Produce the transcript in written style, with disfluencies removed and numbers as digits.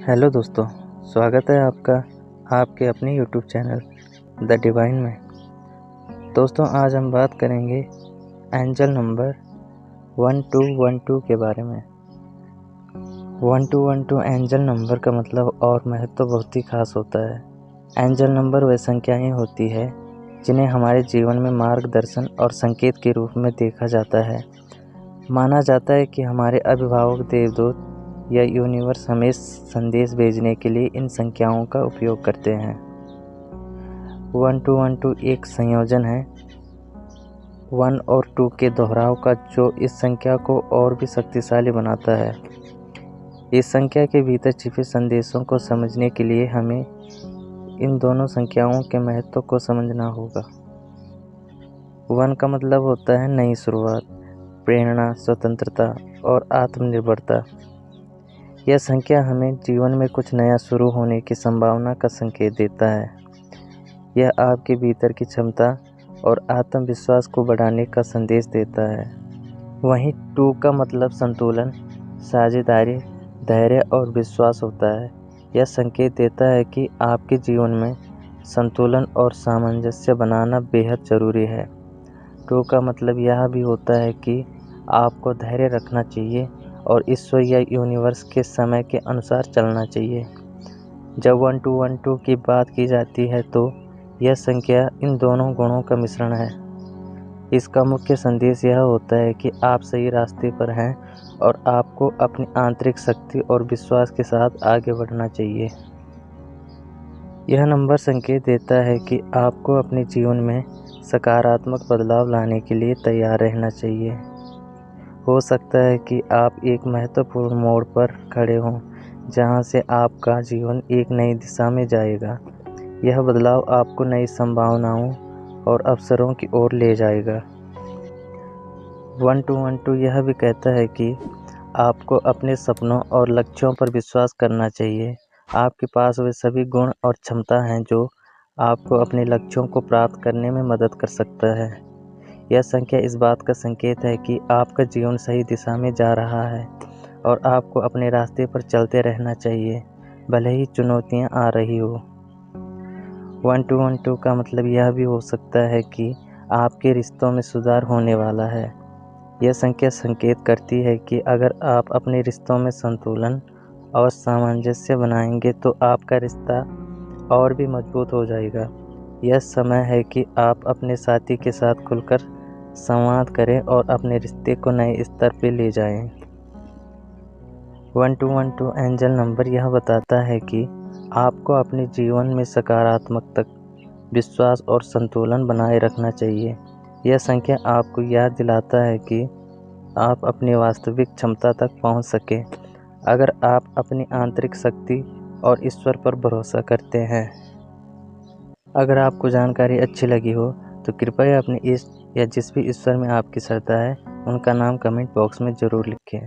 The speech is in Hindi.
हेलो दोस्तों, स्वागत है आपका आपके अपने यूट्यूब चैनल द डिवाइन में। दोस्तों, आज हम बात करेंगे एंजल नंबर 1212 के बारे में। 1212 एंजल नंबर का मतलब और महत्व बहुत ही खास होता है। एंजल नंबर वह संख्याएँ होती है जिन्हें हमारे जीवन में मार्गदर्शन और संकेत के रूप में देखा जाता है। माना जाता है कि हमारे अभिभावक देवदूत या यूनिवर्स हमें संदेश भेजने के लिए इन संख्याओं का उपयोग करते हैं। 1212 एक संयोजन है 1 और 2 के दोहराव का, जो इस संख्या को और भी शक्तिशाली बनाता है। इस संख्या के भीतर छिपे संदेशों को समझने के लिए हमें इन दोनों संख्याओं के महत्व को समझना होगा। 1 का मतलब होता है नई शुरुआत, प्रेरणा, स्वतंत्रता और आत्मनिर्भरता। यह संख्या हमें जीवन में कुछ नया शुरू होने की संभावना का संकेत देता है। यह आपके भीतर की क्षमता और आत्मविश्वास को बढ़ाने का संदेश देता है। वहीं 2 का मतलब संतुलन, साझेदारी, धैर्य और विश्वास होता है। यह संकेत देता है कि आपके जीवन में संतुलन और सामंजस्य बनाना बेहद ज़रूरी है। 2 का मतलब यह भी होता है कि आपको धैर्य रखना चाहिए और ईश्वर या यूनिवर्स के समय के अनुसार चलना चाहिए। जब 1212 की बात की जाती है तो यह संख्या इन दोनों गुणों का मिश्रण है। इसका मुख्य संदेश यह होता है कि आप सही रास्ते पर हैं और आपको अपनी आंतरिक शक्ति और विश्वास के साथ आगे बढ़ना चाहिए। यह नंबर संकेत देता है कि आपको अपने जीवन में सकारात्मक बदलाव लाने के लिए तैयार रहना चाहिए। हो सकता है कि आप एक महत्वपूर्ण मोड़ पर खड़े हों, जहां से आपका जीवन एक नई दिशा में जाएगा। यह बदलाव आपको नई संभावनाओं और अवसरों की ओर ले जाएगा। 1212 यह भी कहता है कि आपको अपने सपनों और लक्ष्यों पर विश्वास करना चाहिए। आपके पास वे सभी गुण और क्षमता हैं जो आपको अपने लक्ष्यों को प्राप्त करने में मदद कर सकता है। यह संख्या इस बात का संकेत है कि आपका जीवन सही दिशा में जा रहा है और आपको अपने रास्ते पर चलते रहना चाहिए, भले ही चुनौतियां आ रही हो। 1212 का मतलब यह भी हो सकता है कि आपके रिश्तों में सुधार होने वाला है। यह संख्या संकेत करती है कि अगर आप अपने रिश्तों में संतुलन और सामंजस्य बनाएंगे तो आपका रिश्ता और भी मजबूत हो जाएगा। यह समय है कि आप अपने साथी के साथ खुलकर संवाद करें और अपने रिश्ते को नए स्तर पर ले जाएं। 1212 एंजल नंबर यह बताता है कि आपको अपने जीवन में सकारात्मकता, विश्वास और संतुलन बनाए रखना चाहिए। यह संख्या आपको याद दिलाता है कि आप अपनी वास्तविक क्षमता तक पहुंच सकें अगर आप अपनी आंतरिक शक्ति और ईश्वर पर भरोसा करते हैं। अगर आपको जानकारी अच्छी लगी हो तो कृपया अपने इष्ट या जिस भी ईश्वर में आपकी श्रद्धा है उनका नाम कमेंट बॉक्स में ज़रूर लिखें।